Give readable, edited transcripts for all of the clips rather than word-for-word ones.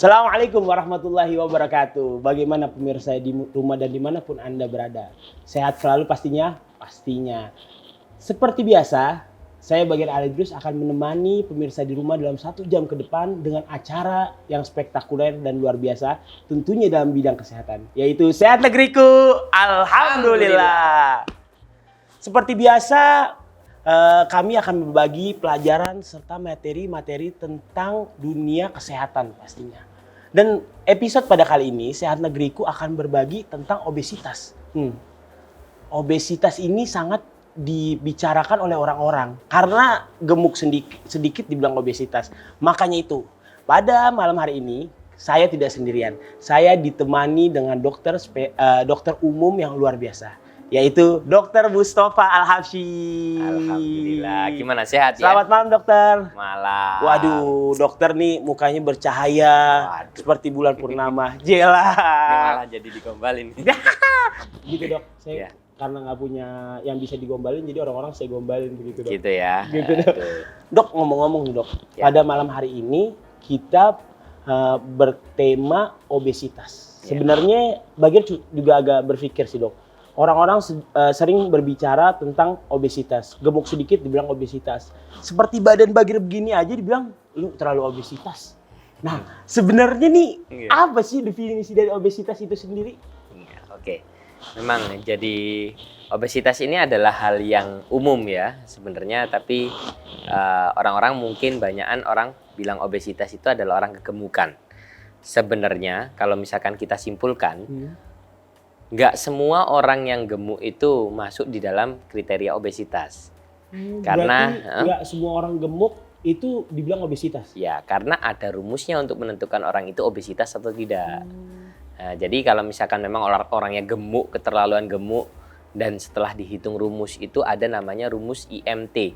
Assalamualaikum warahmatullahi wabarakatuh. Bagaimana pemirsa di rumah dan dimanapun Anda berada? Sehat selalu pastinya? Pastinya. Seperti biasa, saya Bagian Alidrus akan menemani pemirsa di rumah dalam 1 jam ke depan dengan acara yang spektakuler dan luar biasa. Tentunya dalam bidang kesehatan, yaitu Sehat Negeriku. Alhamdulillah. Seperti biasa, kami akan berbagi pelajaran serta materi-materi tentang dunia kesehatan pastinya. Dan episode pada kali ini, Sehat Negeriku akan berbagi tentang obesitas. Obesitas ini sangat dibicarakan oleh orang-orang karena gemuk sedikit dibilang obesitas. Makanya itu, pada malam hari ini saya tidak sendirian. Saya ditemani dengan dokter umum yang luar biasa, yaitu Dr. Mustafa Al-Habsyi. Alhamdulillah. Gimana, sehat ya? Selamat malam, dokter. Malam. Waduh, dokter nih mukanya bercahaya. Waduh. Seperti bulan purnama. Jela. Ini malah jadi digombalin. Gitu, Dok. Saya Ya. karena nggak punya yang bisa digombalin, jadi orang-orang saya gombalin begitu, Dok. Gitu ya. Gitu, Dok. Aduh. Dok, ngomong-ngomong nih, Dok. Ya. Pada malam hari ini kita bertema obesitas. Ya. Sebenarnya Bagian juga agak berpikir sih, Dok. Orang-orang sering berbicara tentang obesitas. Gemuk sedikit dibilang obesitas. Seperti badan Bagir begini aja dibilang, lu terlalu obesitas. Nah, sebenarnya nih, Iya. apa sih definisi dari obesitas itu sendiri? Iya, oke. Memang jadi obesitas ini adalah hal yang umum ya sebenarnya, tapi orang-orang mungkin banyakan orang bilang obesitas itu adalah orang kegemukan. Sebenarnya kalau misalkan kita simpulkan, nggak semua orang yang gemuk itu masuk di dalam kriteria obesitas. Karena Berarti nggak semua orang gemuk itu dibilang obesitas. ya, karena ada rumusnya untuk menentukan orang itu obesitas atau tidak. Nah, jadi kalau misalkan memang orangnya gemuk, keterlaluan gemuk, dan setelah dihitung rumus itu ada namanya rumus IMT,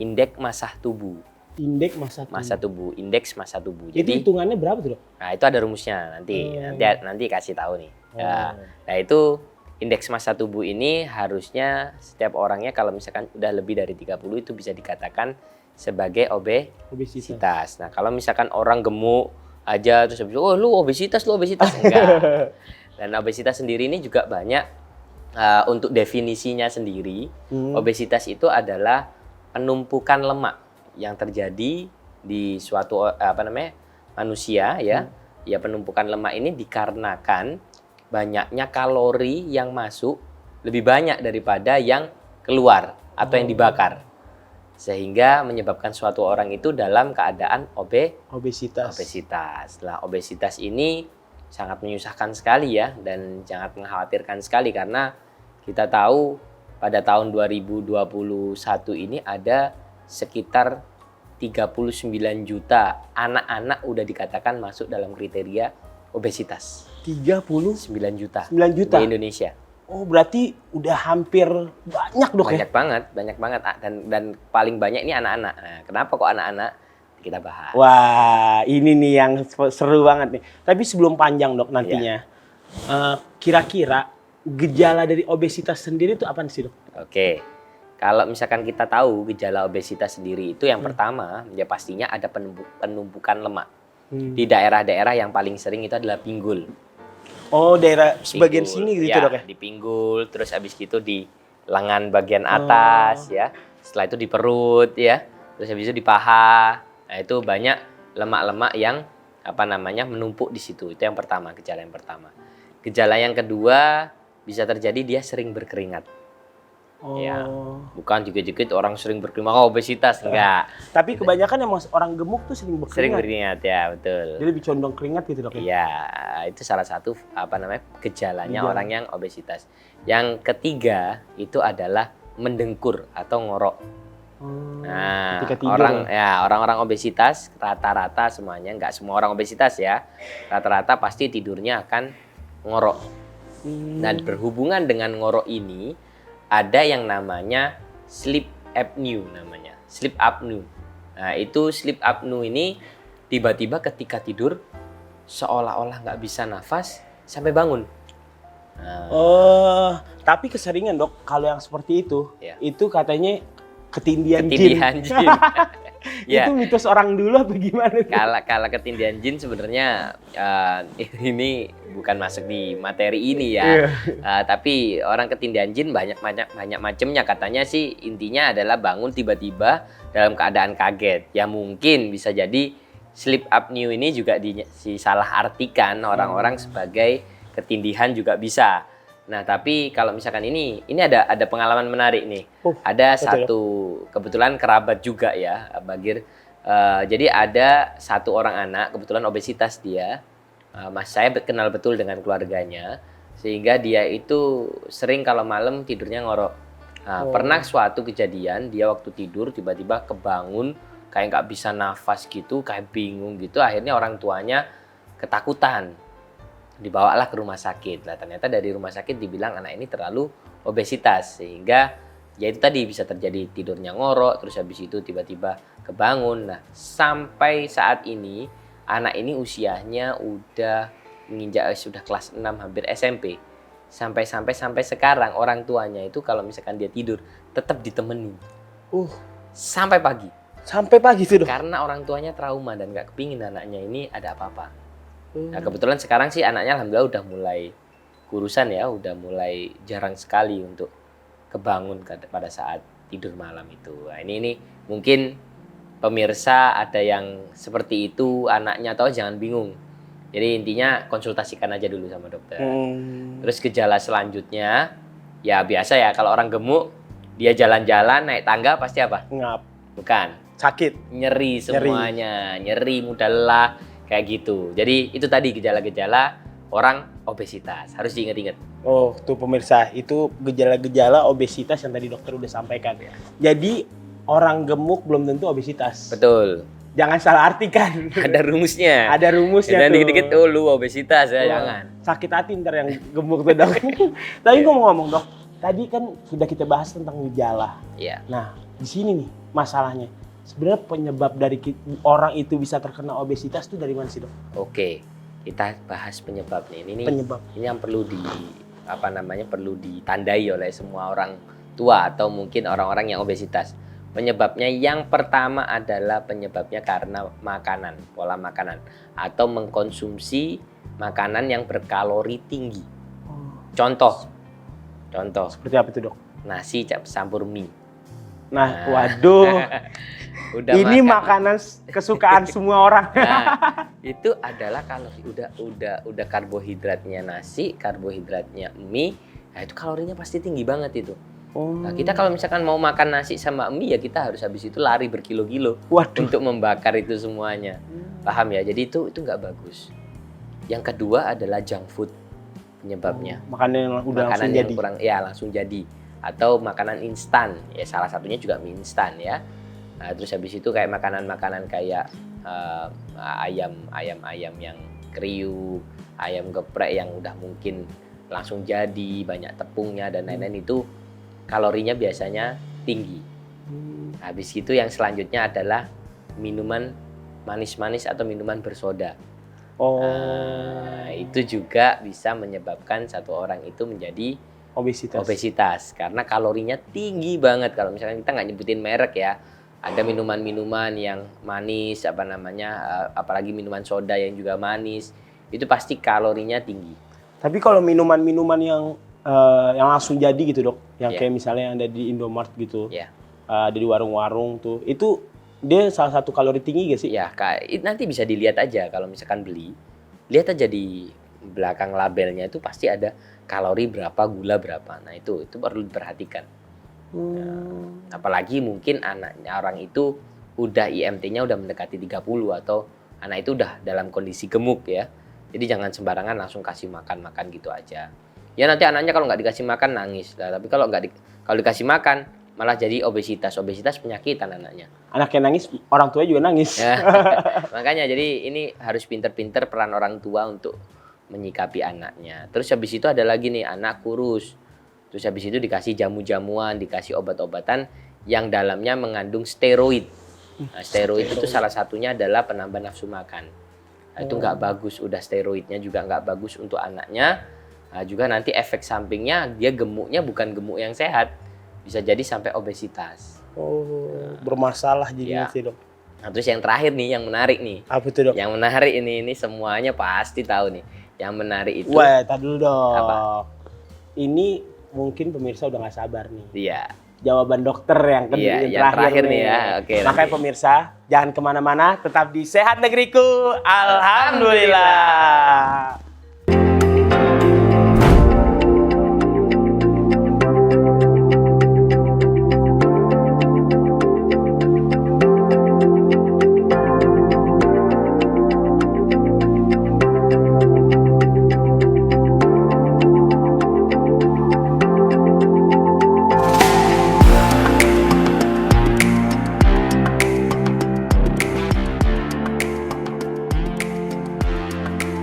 indeks massa tubuh. Indeks massa tubuh. Indeks massa tubuh. Itu Jadi, hitungannya berapa tuh, Dok? nah itu ada rumusnya nanti kasih tahu nih. Oh. Nah itu indeks massa tubuh ini harusnya setiap orangnya kalau misalkan udah lebih dari 30 itu bisa dikatakan sebagai obesitas. Nah kalau misalkan orang gemuk aja terus habis, oh lu obesitas enggak. Dan obesitas sendiri ini juga banyak untuk definisinya sendiri. Obesitas itu adalah penumpukan lemak yang terjadi di suatu manusia ya. Ya penumpukan lemak ini dikarenakan banyaknya kalori yang masuk lebih banyak daripada yang keluar atau yang dibakar. Sehingga menyebabkan suatu orang itu dalam keadaan Obesitas. Nah, obesitas ini sangat menyusahkan sekali ya dan sangat mengkhawatirkan sekali karena kita tahu pada tahun 2021 ini ada sekitar 39 juta anak-anak udah dikatakan masuk dalam kriteria obesitas. 39 juta juta di Indonesia. Oh, berarti udah hampir banyak, Dok, ya? Banyak banget dan paling banyak ini anak-anak. Nah, kenapa kok anak-anak? Kita bahas. Wah, ini nih yang seru banget nih. Tapi sebelum panjang, Dok, nantinya. Kira-kira gejala dari obesitas sendiri itu apa sih, Dok? Oke. Kalau misalkan kita tahu gejala obesitas sendiri itu yang pertama, ya pastinya ada penumpukan lemak. Di daerah-daerah yang paling sering itu adalah pinggul. Oh, daerah sebagian Pinggul, sini gitu, Dok, ya? Di pinggul, terus habis gitu di lengan bagian atas ya. Setelah itu di perut ya. Terus habis itu di paha. Nah, itu banyak lemak-lemak yang menumpuk di situ. Itu yang pertama, gejala yang pertama. Gejala yang kedua bisa terjadi dia sering berkeringat. Oh. Ya. Bukan dikit-dikit orang sering berkeringat, obesitas enggak. Tapi kebanyakan emang orang gemuk tuh sering Sering berkeringat. berkeringat ya, betul. Jadi lebih condong keringat gitu, Dok, ya? Iya, itu salah satu gejalanya orang yang obesitas. Yang ketiga itu adalah mendengkur atau ngorok. Nah, ketika tidur. orang-orang obesitas rata-rata semuanya, nggak semua orang obesitas ya, rata-rata pasti tidurnya akan ngorok. Dan berhubungan dengan ngorok ini ada yang namanya sleep apnea namanya. Sleep apnea. Nah, itu sleep apnea ini tiba-tiba ketika tidur seolah-olah nggak bisa nafas sampai bangun. Oh, tapi keseringan, Dok, kalau yang seperti itu, Ya. itu katanya ketindihan Ketindihan jin. jin. Ya. Itu mitos orang dulu apa gimana? Kalau ketindihan jin sebenarnya ini bukan masuk di materi ini ya. Tapi orang ketindihan jin banyak macamnya. Katanya sih intinya adalah bangun tiba-tiba dalam keadaan kaget. Ya mungkin bisa jadi sleep apnea ini juga disalah artikan orang-orang sebagai ketindihan juga bisa. Nah, tapi kalau misalkan ini ada pengalaman menarik nih. Ada satu kebetulan kerabat juga ya, Bagir. Jadi ada satu orang anak, kebetulan obesitas dia. Mas saya kenal betul dengan keluarganya, sehingga dia itu sering kalau malam tidurnya ngorok. Pernah suatu kejadian dia waktu tidur tiba-tiba kebangun kayak nggak bisa nafas gitu, kayak bingung gitu. Akhirnya orang tuanya ketakutan. Dibawalah ke rumah sakit. Nah, ternyata dari rumah sakit dibilang anak ini terlalu obesitas, sehingga ya itu tadi bisa terjadi tidurnya ngorok, terus habis itu tiba-tiba kebangun. Nah, sampai saat ini anak ini usianya udah menginjak sudah kelas 6 hampir SMP. Sampai sekarang orang tuanya itu kalau misalkan dia tidur tetap ditemenin. Sampai pagi. Sampai pagi tuh, Dok. Karena orang tuanya trauma dan gak kepingin anaknya ini ada apa-apa. Nah, kebetulan sekarang sih anaknya alhamdulillah udah mulai kurusan ya, udah mulai jarang sekali untuk kebangun pada saat tidur malam itu. Nah, ini mungkin pemirsa ada yang seperti itu anaknya, atau jangan bingung. Jadi intinya konsultasikan aja dulu sama dokter. Terus gejala selanjutnya ya biasa ya, kalau orang gemuk dia jalan-jalan naik tangga pasti apa? Ngap. Bukan. Sakit. Nyeri semuanya, nyeri, mudah lelah. Kayak gitu. Jadi itu tadi gejala-gejala orang obesitas. Harus diingat-ingat. Oh, tuh pemirsa, itu gejala-gejala obesitas yang tadi dokter udah sampaikan. Jadi orang gemuk belum tentu obesitas. Betul. Jangan salah artikan. Ada rumusnya. Ada rumusnya dan tuh. dikit-dikit lu obesitas ya, jangan. Sakit hati ntar yang gemuk tuh, Dok. Tapi ngomong-ngomong, Dok, tadi kan sudah kita bahas tentang gejala. Iya. Nah, di sini nih masalahnya. Sebenarnya penyebab dari orang itu bisa terkena obesitas itu dari mana sih, Dok? Oke, kita bahas penyebabnya. Ini penyebab. Ini yang perlu perlu ditandai oleh semua orang tua atau mungkin orang-orang yang obesitas. Penyebabnya yang pertama adalah penyebabnya karena makanan, pola makanan atau mengkonsumsi makanan yang berkalori tinggi. Contoh. Seperti apa itu, Dok? Nasi campur mie. Nah, waduh. Ini makanan kesukaan semua orang. Nah, itu adalah kalori udah karbohidratnya nasi, karbohidratnya mie, nah itu kalorinya pasti tinggi banget itu. Nah, kita kalau misalkan mau makan nasi sama mie ya kita harus habis itu lari berkilo-kilo untuk membakar itu semuanya. Paham ya? Jadi itu nggak bagus. Yang kedua adalah junk food penyebabnya. Makanan yang langsung jadi. Langsung jadi. Atau makanan instan, ya salah satunya juga mie instan ya. Nah, terus habis itu kayak makanan-makanan kayak ayam yang kriuk, ayam geprek yang udah mungkin langsung jadi, banyak tepungnya dan lain-lain, itu kalorinya biasanya tinggi. Habis itu yang selanjutnya adalah minuman manis-manis atau minuman bersoda. Itu juga bisa menyebabkan satu orang itu menjadi obesitas karena kalorinya tinggi banget. Kalau misalkan kita nggak nyebutin merek ya, ada minuman-minuman yang manis apalagi minuman soda yang juga manis, itu pasti kalorinya tinggi. Tapi kalau minuman-minuman yang langsung jadi gitu, Dok, yang kayak misalnya yang ada di Indomaret gitu, ada di warung-warung tuh, itu dia salah satu kalori tinggi gak sih? Ya, nanti bisa dilihat aja kalau misalkan beli, lihat aja di belakang labelnya itu pasti ada kalori berapa, gula berapa. Nah itu perlu diperhatikan. Apalagi mungkin anaknya orang itu udah IMT-nya udah mendekati 30 atau anak itu udah dalam kondisi gemuk ya. Jadi jangan sembarangan langsung kasih makan gitu aja. Ya nanti anaknya kalau nggak dikasih makan nangis. Nah, tapi kalau dikasih makan malah jadi obesitas penyakitan anaknya. Anaknya nangis, orang tua juga nangis. Ya, makanya jadi ini harus pinter-pinter peran orang tua untuk menyikapi anaknya. Terus habis itu ada lagi nih anak kurus. Terus habis itu dikasih jamu-jamuan, dikasih obat-obatan yang dalamnya mengandung steroid. Nah, steroid itu salah satunya adalah penambah nafsu makan. Nah, itu nggak bagus, udah steroidnya juga nggak bagus untuk anaknya. Nah, juga nanti efek sampingnya dia gemuknya bukan gemuk yang sehat. Bisa jadi sampai obesitas. Bermasalah jadinya sih, Dok. Nah, terus yang terakhir nih, yang menarik nih. Apa tuh, Dok? Yang menarik ini semuanya pasti tahu nih. Yang menarik itu. Wah, tar dulu, Dok. Apa? Ini mungkin pemirsa udah gak sabar nih. Iya. Jawaban dokter yang kedua, Iya, yang terakhir nih ya. Oke, makanya nanti. pemirsa, jangan kemana-mana, tetap di Sehat Negeriku. Alhamdulillah.